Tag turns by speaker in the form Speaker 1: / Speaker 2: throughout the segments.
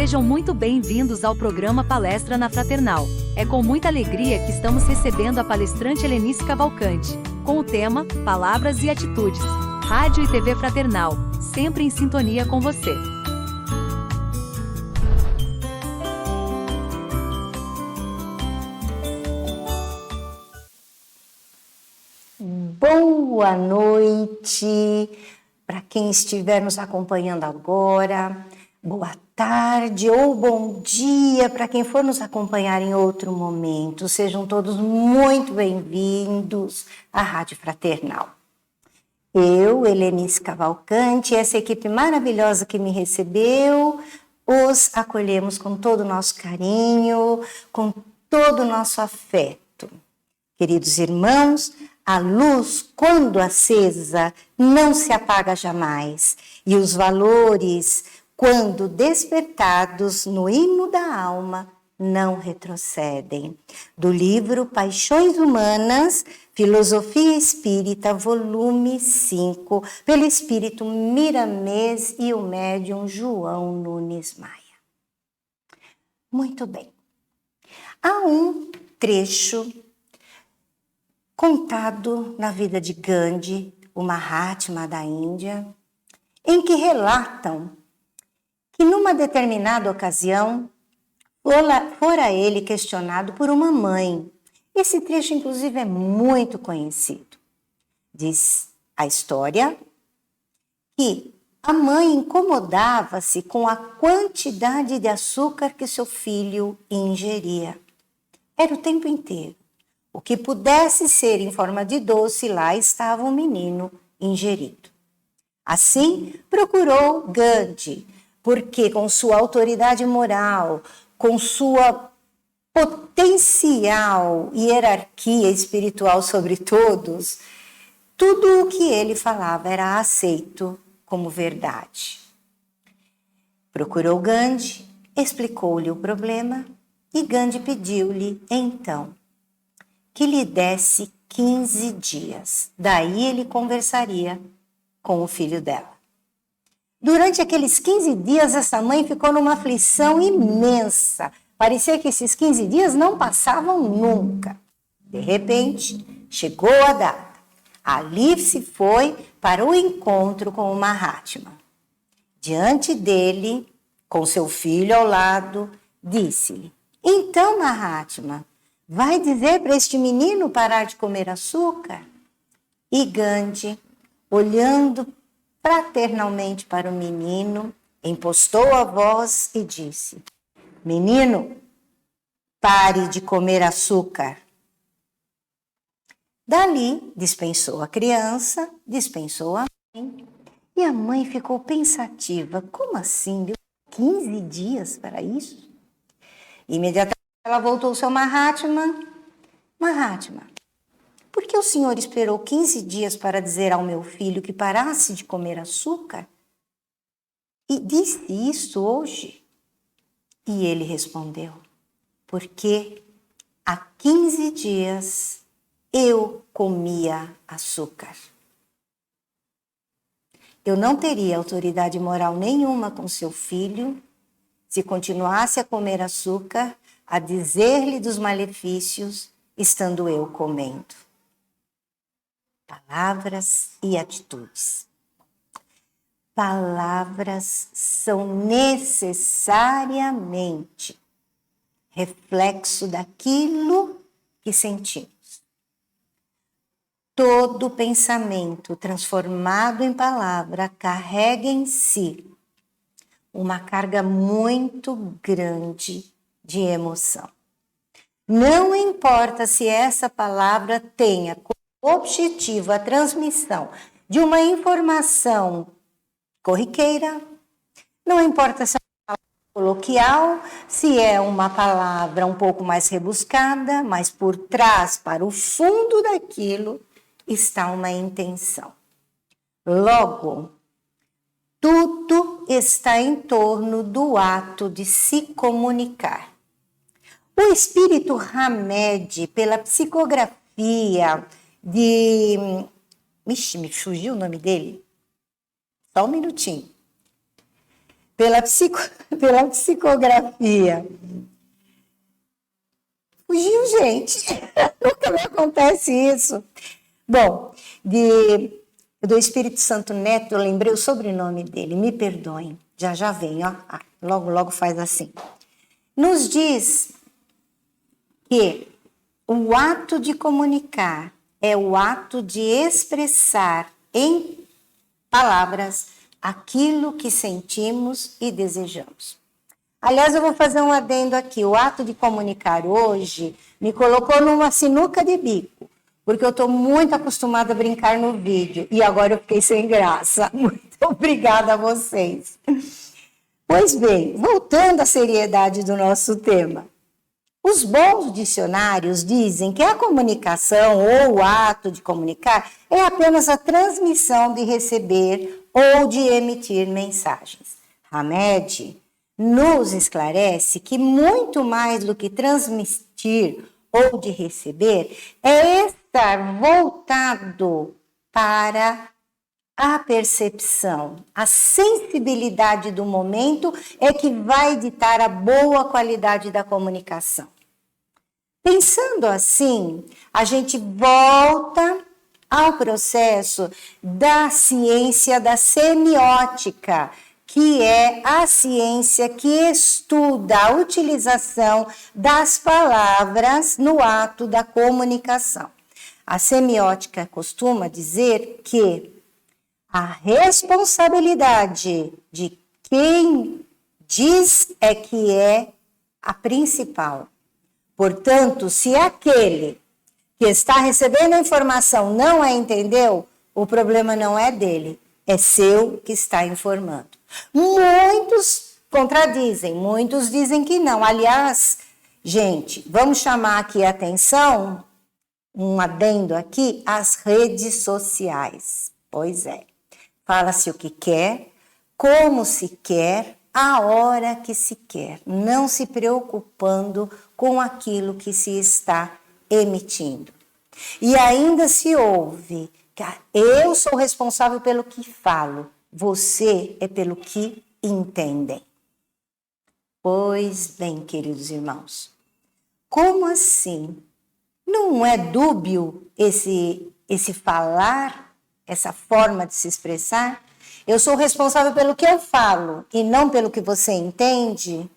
Speaker 1: Sejam muito bem-vindos ao programa Palestra na Fraternal. É com muita alegria que estamos recebendo a palestrante Helenice Cavalcante, com o tema Palavras e Atitudes. Rádio e TV Fraternal, sempre em sintonia com você.
Speaker 2: Boa noite para quem estiver nos acompanhando agora, boa tarde ou bom dia para quem for nos acompanhar em outro momento. Sejam todos muito bem-vindos à Rádio Fraternal. Eu, Helenice Cavalcante, essa equipe maravilhosa que me recebeu, os acolhemos com todo o nosso carinho, com todo o nosso afeto. Queridos irmãos, a luz, quando acesa, não se apaga jamais. E os valores, quando despertados no hino da alma, não retrocedem. Do livro Paixões Humanas, Filosofia Espírita, volume 5, pelo Espírito Miramês e o médium João Nunes Maia. Muito bem. Há um trecho contado na vida de Gandhi, o Mahatma da Índia, em que relatam que numa determinada ocasião fora ele questionado por uma mãe. Esse trecho, inclusive, é muito conhecido. Diz a história que a mãe incomodava-se com a quantidade de açúcar que seu filho ingeria. Era o tempo inteiro. O que pudesse ser em forma de doce, lá estava o menino ingerido. Assim, procurou Gandhi, porque com sua autoridade moral, com sua potencial hierarquia espiritual sobre todos, tudo o que ele falava era aceito como verdade. Procurou Gandhi, explicou-lhe o problema e Gandhi pediu-lhe, então, que lhe desse 15 dias. Daí ele conversaria com o filho dela. Durante aqueles 15 dias, essa mãe ficou numa aflição imensa. Parecia que esses 15 dias não passavam nunca. De repente, chegou a data. Ali se foi para o encontro com o Mahatma. Diante dele, com seu filho ao lado, disse-lhe: então, Mahatma, vai dizer para este menino parar de comer açúcar? E Gandhi, olhando fraternalmente para o menino, impostou a voz e disse: menino, pare de comer açúcar. Dali, dispensou a criança, dispensou a mãe, e a mãe ficou pensativa. Como assim? Deu 15 dias para isso? Imediatamente ela voltou-se ao Mahatma. Mahatma, por que o senhor esperou 15 dias para dizer ao meu filho que parasse de comer açúcar? E disse isso hoje? E ele respondeu: porque há 15 dias eu comia açúcar. Eu não teria autoridade moral nenhuma com seu filho se continuasse a comer açúcar, a dizer-lhe dos malefícios, estando eu comendo. Palavras e atitudes. Palavras são necessariamente reflexo daquilo que sentimos. Todo pensamento transformado em palavra carrega em si uma carga muito grande de emoção. Não importa se essa palavra tenha como objetivo a transmissão de uma informação corriqueira, não importa se é uma palavra coloquial, se é uma palavra um pouco mais rebuscada, mas por trás, para o fundo daquilo, está uma intenção. Logo, tudo está em torno do ato de se comunicar. O espírito Hamed, pela psicografia de... me fugiu o nome dele. Só um minutinho. pela psicografia. Fugiu, gente. Nunca me acontece isso. Bom, do Espírito Santo Neto, eu lembrei o sobrenome dele, me perdoem. Já vem, ó. Logo faz assim. Nos diz que o ato de comunicar é o ato de expressar em palavras aquilo que sentimos e desejamos. Aliás, eu vou fazer um adendo aqui. O ato de comunicar hoje me colocou numa sinuca de bico, porque eu estou muito acostumada a brincar no vídeo e agora eu fiquei sem graça. Muito obrigada a vocês. Pois bem, voltando à seriedade do nosso tema. Os bons dicionários dizem que a comunicação ou o ato de comunicar é apenas a transmissão de receber ou de emitir mensagens. Hamed nos esclarece que muito mais do que transmitir ou de receber é estar voltado para a percepção, a sensibilidade do momento é que vai ditar a boa qualidade da comunicação. Pensando assim, a gente volta ao processo da ciência da semiótica, que é a ciência que estuda a utilização das palavras no ato da comunicação. A semiótica costuma dizer que a responsabilidade de quem diz é que é a principal. Portanto, se aquele que está recebendo a informação não a entendeu, o problema não é dele, é seu que está informando. Muitos contradizem, muitos dizem que não. Aliás, gente, vamos chamar aqui a atenção, um adendo aqui, às redes sociais. Pois é. Fala-se o que quer, como se quer, a hora que se quer, não se preocupando com aquilo que se está emitindo. E ainda se ouve, eu sou responsável pelo que falo, você é pelo que entendem. Pois bem, queridos irmãos, como assim? Não é dúbio esse falar, essa forma de se expressar? Eu sou responsável pelo que eu falo e não pelo que você entende?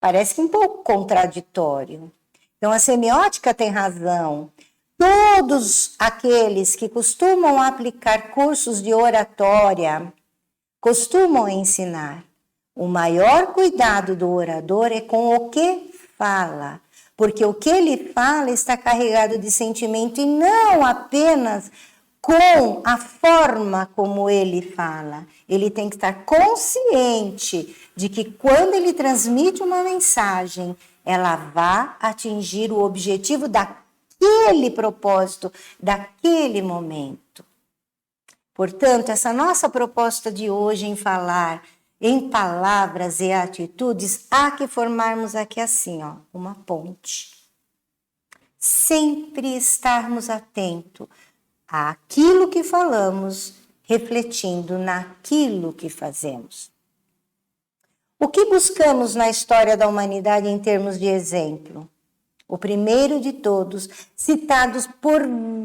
Speaker 2: Parece que um pouco contraditório. Então, a semiótica tem razão. Todos aqueles que costumam aplicar cursos de oratória costumam ensinar. O maior cuidado do orador é com o que fala, porque o que ele fala está carregado de sentimento e não apenas com a forma como ele fala. Ele tem que estar consciente de que quando ele transmite uma mensagem, ela vai atingir o objetivo daquele propósito, daquele momento. Portanto, essa nossa proposta de hoje em falar em palavras e atitudes, há que formarmos aqui assim, ó, uma ponte. Sempre estarmos atentos àquilo que falamos, refletindo naquilo que fazemos. O que buscamos na história da humanidade em termos de exemplo? O primeiro de todos, citados por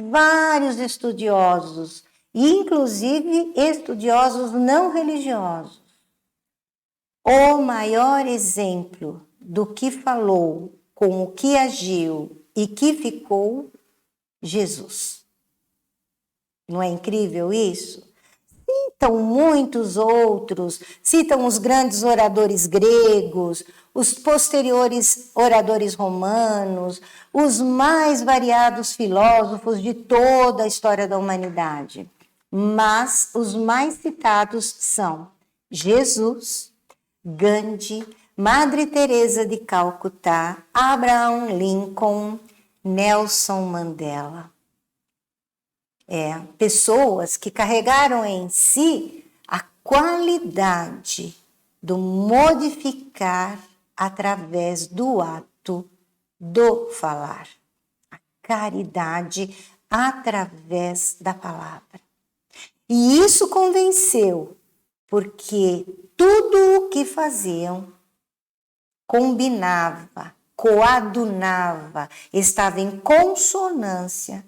Speaker 2: vários estudiosos, inclusive estudiosos não religiosos. O maior exemplo do que falou, com o que agiu e que ficou, Jesus. Não é incrível isso? Citam muitos outros, citam os grandes oradores gregos, os posteriores oradores romanos, os mais variados filósofos de toda a história da humanidade. Mas os mais citados são Jesus, Gandhi, Madre Teresa de Calcutá, Abraham Lincoln, Nelson Mandela. Pessoas que carregaram em si a qualidade do modificar através do ato do falar. A caridade através da palavra. E isso convenceu porque tudo o que faziam combinava, coadunava, estava em consonância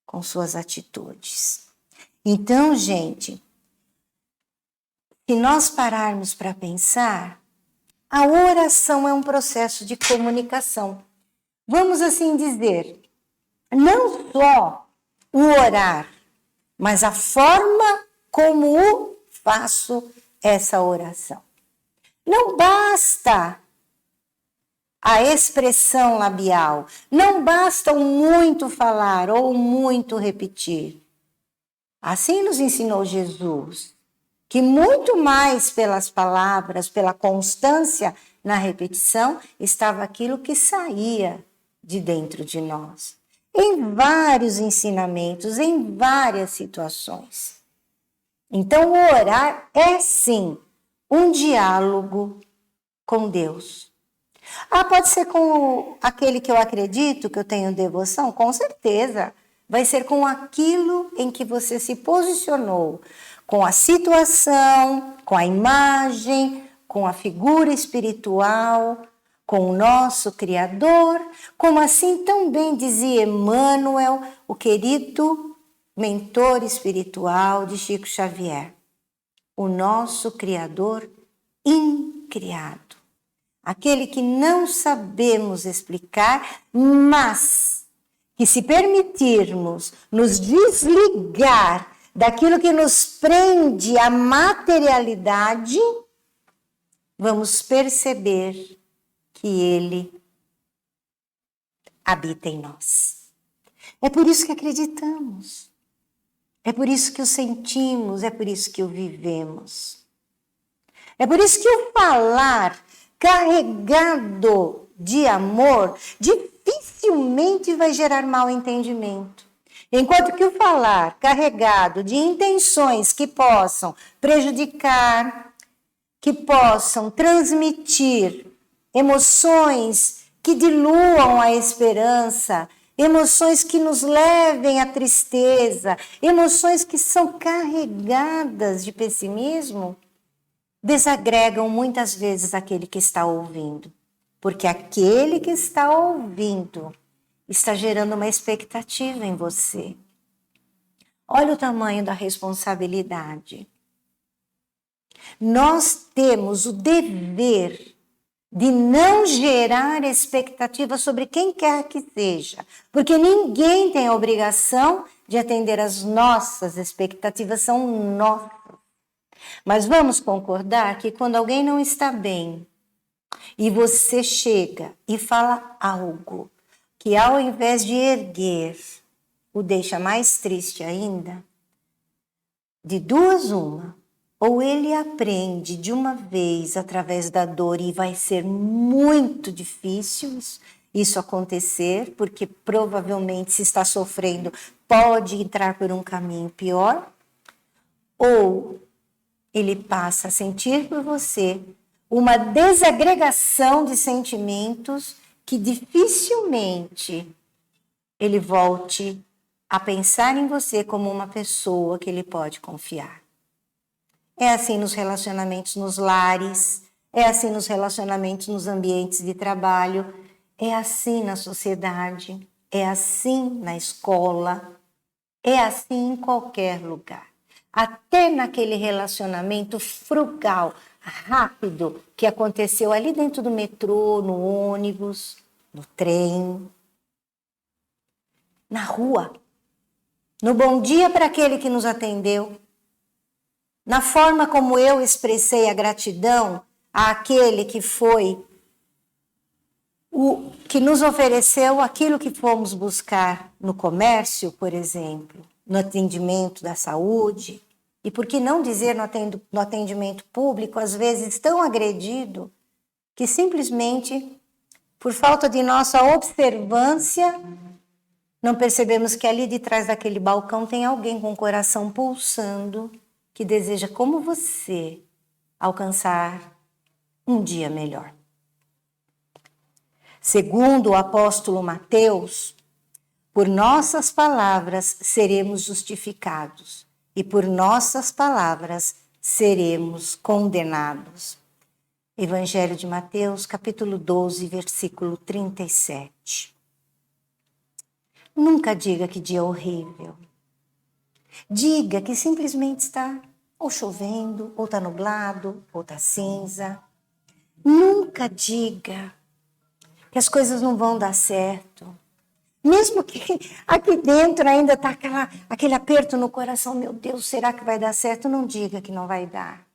Speaker 2: com suas atitudes. Então, gente, se nós pararmos para pensar, a oração é um processo de comunicação. Vamos assim dizer, não só o orar, mas a forma como faço essa oração. Não basta a expressão labial, não basta o muito falar ou o muito repetir. Assim nos ensinou Jesus, que muito mais pelas palavras, pela constância na repetição, estava aquilo que saía de dentro de nós. Em vários ensinamentos, em várias situações. Então, o orar é sim um diálogo com Deus. Pode ser com aquele que eu acredito, que eu tenho devoção? Com certeza. Vai ser com aquilo em que você se posicionou, com a situação, com a imagem, com a figura espiritual, com o nosso Criador, como assim também dizia Emmanuel, o querido mentor espiritual de Chico Xavier. O nosso Criador incriado. Aquele que não sabemos explicar, mas que se permitirmos nos desligar daquilo que nos prende à materialidade, vamos perceber que Ele habita em nós. É por isso que acreditamos. É por isso que o sentimos, é por isso que o vivemos. É por isso que o falar carregado de amor dificilmente vai gerar mal entendimento. Enquanto que o falar carregado de intenções que possam prejudicar, que possam transmitir emoções que diluam a esperança, emoções que nos levem à tristeza, emoções que são carregadas de pessimismo, desagregam muitas vezes aquele que está ouvindo. Porque aquele que está ouvindo está gerando uma expectativa em você. Olha o tamanho da responsabilidade. Nós temos o dever de não gerar expectativa sobre quem quer que seja, porque ninguém tem a obrigação de atender às nossas expectativas, são nossas. Mas vamos concordar que quando alguém não está bem e você chega e fala algo que ao invés de erguer o deixa mais triste ainda, de duas uma, ou ele aprende de uma vez através da dor e vai ser muito difícil isso acontecer, porque provavelmente se está sofrendo pode entrar por um caminho pior, ou ele passa a sentir por você uma desagregação de sentimentos que dificilmente ele volte a pensar em você como uma pessoa que ele pode confiar. É assim nos relacionamentos nos lares, é assim nos relacionamentos nos ambientes de trabalho, é assim na sociedade, é assim na escola, é assim em qualquer lugar. Até naquele relacionamento frugal, rápido, que aconteceu ali dentro do metrô, no ônibus, no trem, na rua, no bom dia para aquele que nos atendeu, na forma como eu expressei a gratidão àquele que foi o que nos ofereceu aquilo que fomos buscar no comércio, por exemplo, no atendimento da saúde, e por que não dizer no atendimento público, às vezes tão agredido, que simplesmente, por falta de nossa observância, não percebemos que ali de trás daquele balcão tem alguém com o coração pulsando, que deseja, como você, alcançar um dia melhor. Segundo o apóstolo Mateus, por nossas palavras seremos justificados e por nossas palavras seremos condenados. Evangelho de Mateus, capítulo 12, versículo 37. Nunca diga que dia horrível. Diga que simplesmente está ou chovendo, ou está nublado, ou está cinza. Nunca diga que as coisas não vão dar certo. Mesmo que aqui dentro ainda está aquele aperto no coração, meu Deus, será que vai dar certo? Não diga que não vai dar.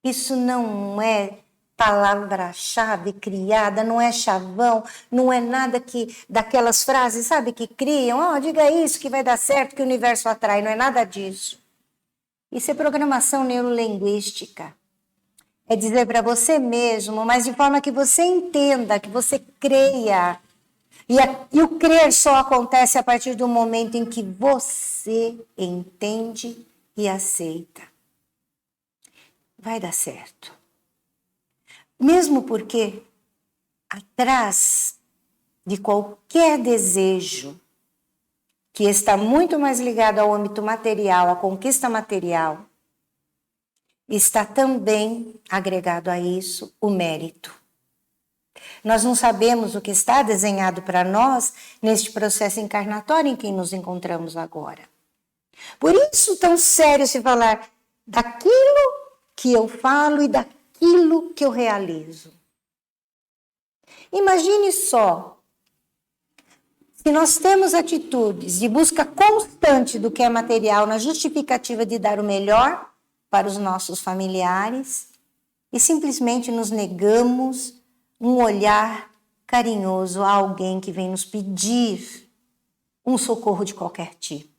Speaker 2: Isso não é palavra-chave criada, não é chavão, não é nada daquelas frases, sabe, que criam, diga isso que vai dar certo, que o universo atrai, não é nada disso. Isso é programação neurolinguística. É dizer para você mesmo, mas de forma que você entenda, que você creia. E o crer só acontece a partir do momento em que você entende e aceita. Vai dar certo. Mesmo porque atrás de qualquer desejo que está muito mais ligado ao âmbito material, à conquista material, está também agregado a isso o mérito. Nós não sabemos o que está desenhado para nós neste processo encarnatório em que nos encontramos agora. Por isso, tão sério se falar daquilo que eu falo e daquilo que eu realizo. Imagine só, se nós temos atitudes de busca constante do que é material na justificativa de dar o melhor para os nossos familiares e simplesmente nos negamos um olhar carinhoso a alguém que vem nos pedir um socorro de qualquer tipo.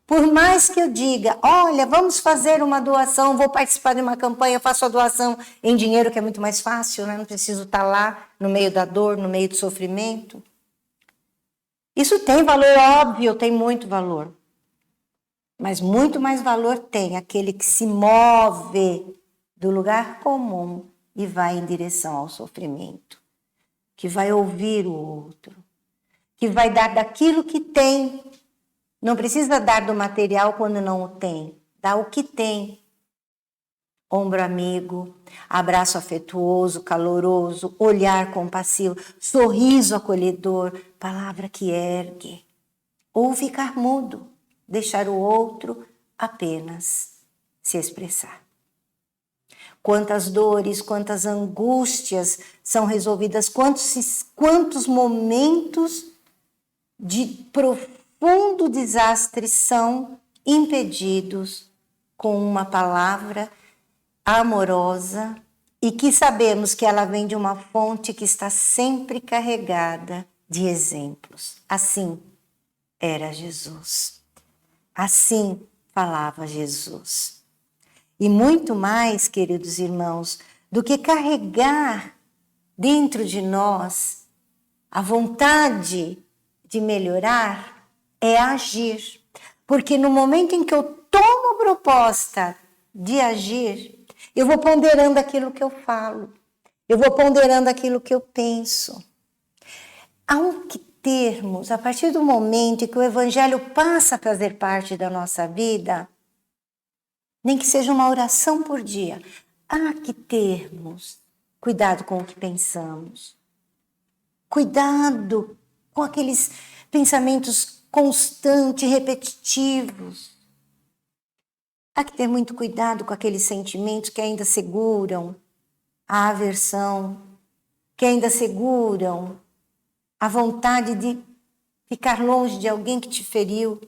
Speaker 2: Por mais que eu diga, olha, vamos fazer uma doação, vou participar de uma campanha, eu faço a doação em dinheiro, que é muito mais fácil, né? Não preciso estar lá no meio da dor, no meio do sofrimento. Isso tem valor, óbvio, tem muito valor. Mas muito mais valor tem aquele que se move do lugar comum e vai em direção ao sofrimento, que vai ouvir o outro, que vai dar daquilo que tem. Não precisa dar do material quando não o tem, dá o que tem. Ombro amigo, abraço afetuoso, caloroso, olhar compassivo, sorriso acolhedor, palavra que ergue. Ou ficar mudo, deixar o outro apenas se expressar. Quantas dores, quantas angústias são resolvidas, quantos momentos de profundo desastre são impedidos com uma palavra amorosa e que sabemos que ela vem de uma fonte que está sempre carregada de exemplos. Assim era Jesus. Assim falava Jesus. E muito mais, queridos irmãos, do que carregar dentro de nós a vontade de melhorar, é agir. Porque no momento em que eu tomo a proposta de agir, eu vou ponderando aquilo que eu falo, eu vou ponderando aquilo que eu penso. Há que termos, a partir do momento em que o Evangelho passa a fazer parte da nossa vida, nem que seja uma oração por dia, há que termos cuidado com o que pensamos, cuidado com aqueles pensamentos constantes, repetitivos. Há que ter muito cuidado com aqueles sentimentos que ainda seguram a aversão, que ainda seguram a vontade de ficar longe de alguém que te feriu.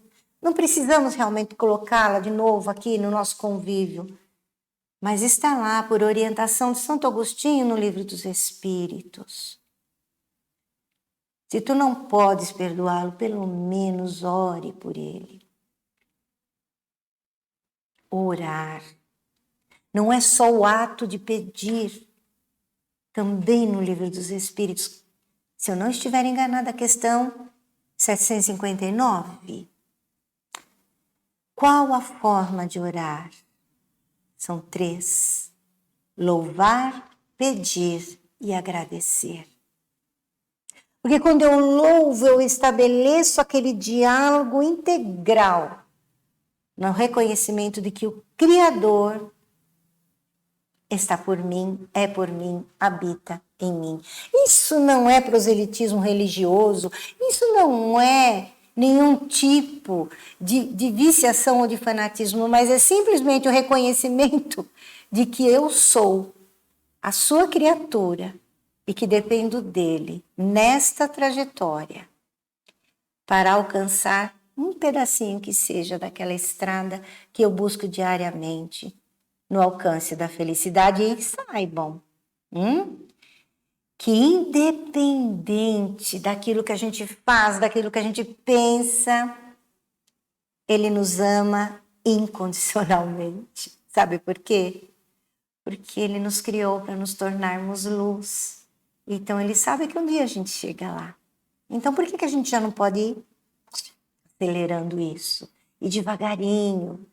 Speaker 2: Não precisamos realmente colocá-la de novo aqui no nosso convívio, mas está lá por orientação de Santo Agostinho no Livro dos Espíritos. Se tu não podes perdoá-lo, pelo menos ore por ele. Orar não é só o ato de pedir, também no Livro dos Espíritos, se eu não estiver enganada, a questão 759. Qual a forma de orar? São 3. Louvar, pedir e agradecer. Porque quando eu louvo, eu estabeleço aquele diálogo integral no reconhecimento de que o Criador está por mim, é por mim, habita em mim. Isso não é proselitismo religioso, isso não é nenhum tipo de viciação ou de fanatismo, mas é simplesmente o reconhecimento de que eu sou a sua criatura e que dependo dele nesta trajetória para alcançar um pedacinho que seja daquela estrada que eu busco diariamente no alcance da felicidade. E saibam que independente daquilo que a gente faz, daquilo que a gente pensa, ele nos ama incondicionalmente. Sabe por quê? Porque ele nos criou para nos tornarmos luz. Então ele sabe que um dia a gente chega lá. Então por que a gente já não pode ir acelerando isso? E devagarinho,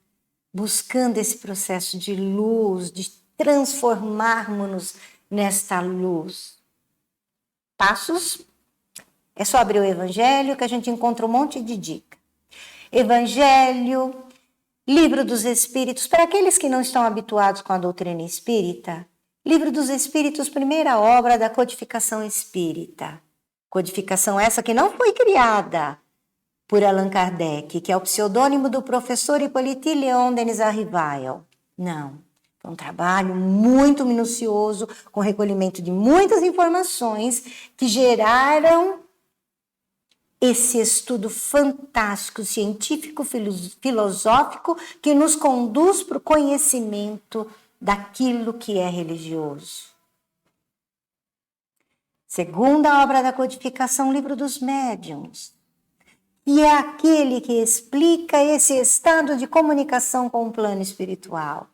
Speaker 2: buscando esse processo de luz, de transformarmos-nos nesta luz. Passos, é só abrir o Evangelho que a gente encontra um monte de dica. Evangelho, Livro dos Espíritos, para aqueles que não estão habituados com a doutrina espírita, Livro dos Espíritos, primeira obra da codificação espírita. Codificação essa que não foi criada por Allan Kardec, que é o pseudônimo do professor Hippolyte Léon Denis Arrival. Não, foi um trabalho muito minucioso, com recolhimento de muitas informações que geraram esse estudo fantástico, científico, filosófico, que nos conduz para o conhecimento daquilo que é religioso. Segunda obra da codificação, Livro dos Médiuns, e é aquele que explica esse estado de comunicação com o plano espiritual.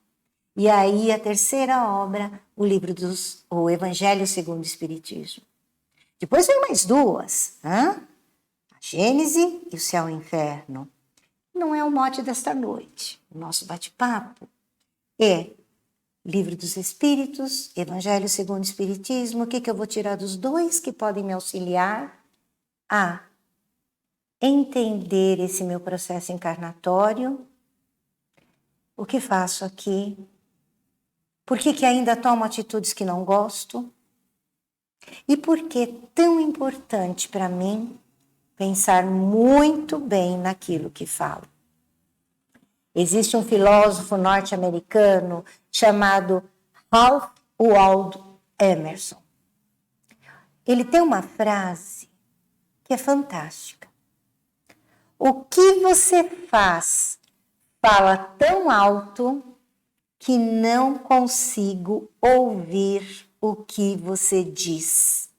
Speaker 2: E aí a terceira obra, o Evangelho segundo o Espiritismo. Depois vem mais duas, a Gênese e o Céu e o Inferno. Não é o mote desta noite. O nosso bate-papo é Livro dos Espíritos, Evangelho segundo o Espiritismo. O que eu vou tirar dos dois que podem me auxiliar a entender esse meu processo encarnatório? O que faço aqui? Por que ainda tomo atitudes que não gosto? E por que é tão importante para mim pensar muito bem naquilo que falo? Existe um filósofo norte-americano chamado Ralph Waldo Emerson. Ele tem uma frase que é fantástica. O que você faz fala tão alto que não consigo ouvir o que você diz.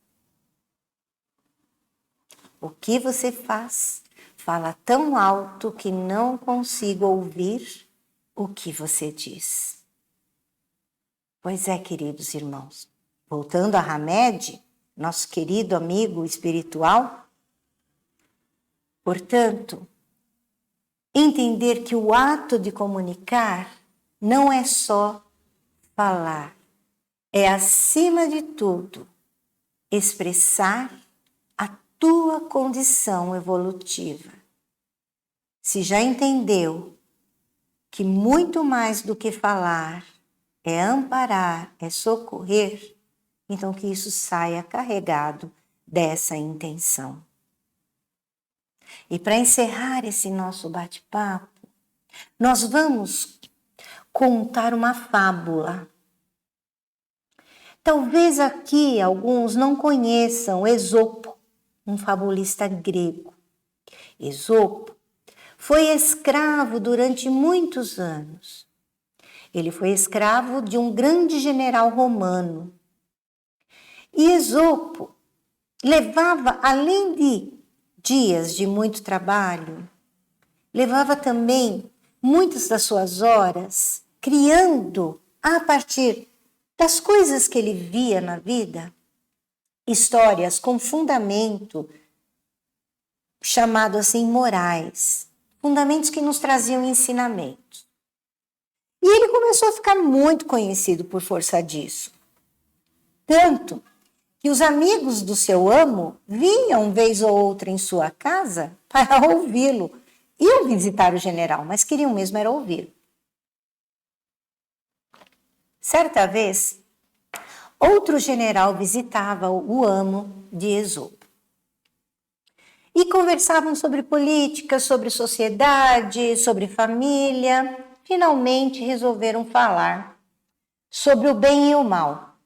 Speaker 2: O que você faz fala tão alto que não consigo ouvir o que você diz. Pois é, queridos irmãos, voltando a Hamed, nosso querido amigo espiritual, portanto, entender que o ato de comunicar não é só falar, é, acima de tudo, expressar a tua condição evolutiva. Se já entendeu que muito mais do que falar é amparar, é socorrer, então que isso saia carregado dessa intenção. E para encerrar esse nosso bate-papo, nós vamos contar uma fábula. Talvez aqui alguns não conheçam Esopo, um fabulista grego. Esopo foi escravo durante muitos anos. Ele foi escravo de um grande general romano. E Esopo levava, além de dias de muito trabalho, levava também muitas das suas horas criando, a partir das coisas que ele via na vida, histórias com fundamento, chamado assim morais, fundamentos que nos traziam ensinamentos. E ele começou a ficar muito conhecido por força disso. Tanto que os amigos do seu amo vinham vez ou outra em sua casa para ouvi-lo iam visitar o general, mas queriam mesmo era ouvir. Certa vez, outro general visitava o amo de Esopo. E conversavam sobre política, sobre sociedade, sobre família. Finalmente resolveram falar sobre o bem e o mal.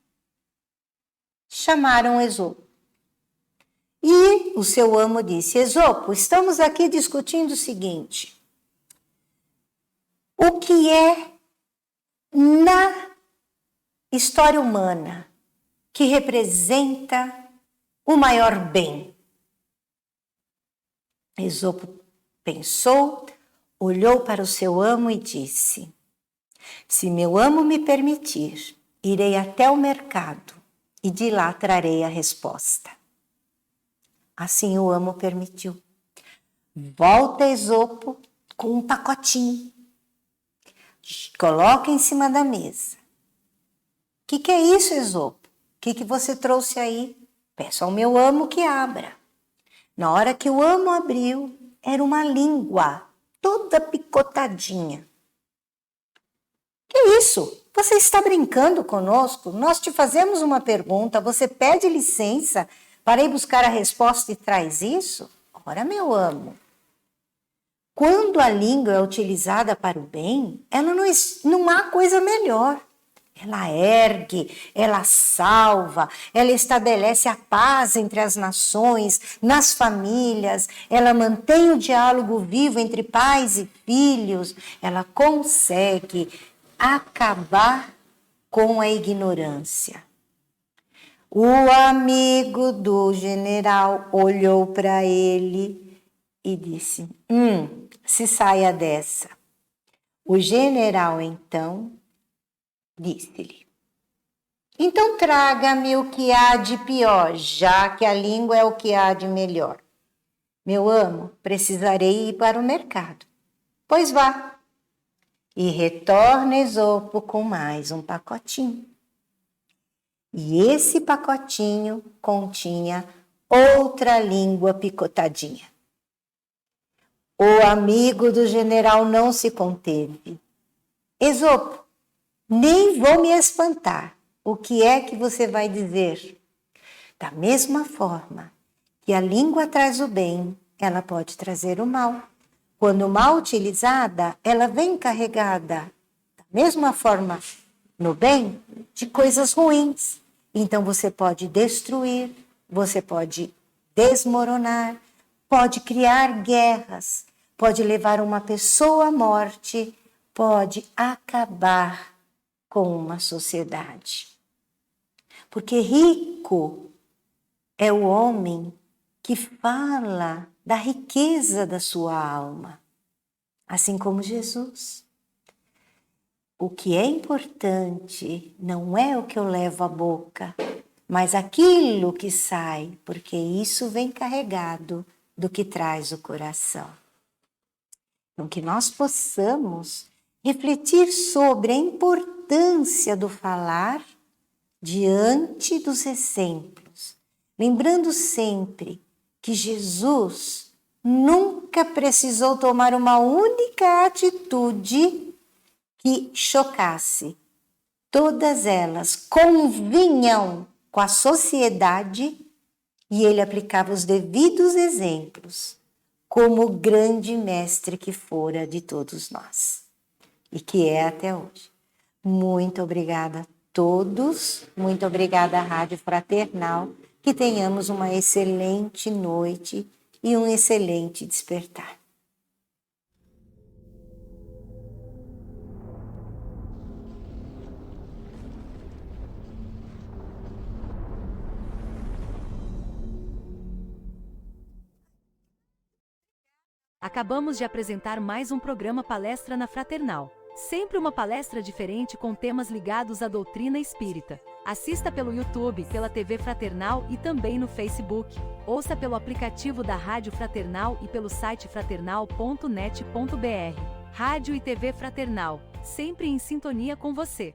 Speaker 2: Chamaram Esopo. E o seu amo disse: Esopo, estamos aqui discutindo o seguinte: o que é na história humana que representa o maior bem? Esopo pensou, olhou para o seu amo e disse: se meu amo me permitir, irei até o mercado e de lá trarei a resposta. Assim o amo permitiu. Volta Esopo com um pacotinho. Coloca em cima da mesa. O que é isso, Esopo? O que você trouxe aí? Peço ao meu amo que abra. Na hora que o amo abriu, era uma língua toda picotadinha. Que isso? Você está brincando conosco? Nós te fazemos uma pergunta, você pede licença para ir buscar a resposta e traz isso? Ora, meu amo, quando a língua é utilizada para o bem, ela não há coisa melhor. Ela ergue, ela salva, ela estabelece a paz entre as nações, nas famílias, ela mantém o diálogo vivo entre pais e filhos, ela consegue acabar com a ignorância. O amigo do general olhou para ele e disse: se saia dessa. O general, então, disse-lhe: então traga-me o que há de pior, já que a língua é o que há de melhor. Meu amo, precisarei ir para o mercado. Pois vá. E retorna Esopo com mais um pacotinho. E esse pacotinho continha outra língua picotadinha. O amigo do general não se conteve. Esopo, nem vou me espantar. O que é que você vai dizer? Da mesma forma que a língua traz o bem, ela pode trazer o mal. Quando mal utilizada, ela vem carregada, da mesma forma, no bem, de coisas ruins. Então você pode destruir, você pode desmoronar, pode criar guerras, pode levar uma pessoa à morte, pode acabar com uma sociedade. Porque rico é o homem que fala da riqueza da sua alma, assim como Jesus. O que é importante não é o que eu levo à boca, mas aquilo que sai, porque isso vem carregado do que traz o coração. Então, que nós possamos refletir sobre a importância do falar diante dos exemplos, lembrando sempre que Jesus nunca precisou tomar uma única atitude que chocasse. Todas elas convinham com a sociedade e ele aplicava os devidos exemplos como o grande mestre que fora de todos nós e que é até hoje. Muito obrigada a todos, muito obrigada à Rádio Fraternal, que tenhamos uma excelente noite e um excelente despertar.
Speaker 1: Acabamos de apresentar mais um programa Palestra na Fraternal. Sempre uma palestra diferente com temas ligados à doutrina espírita. Assista pelo YouTube, pela TV Fraternal e também no Facebook. Ouça pelo aplicativo da Rádio Fraternal e pelo site fraternal.net.br. Rádio e TV Fraternal, sempre em sintonia com você.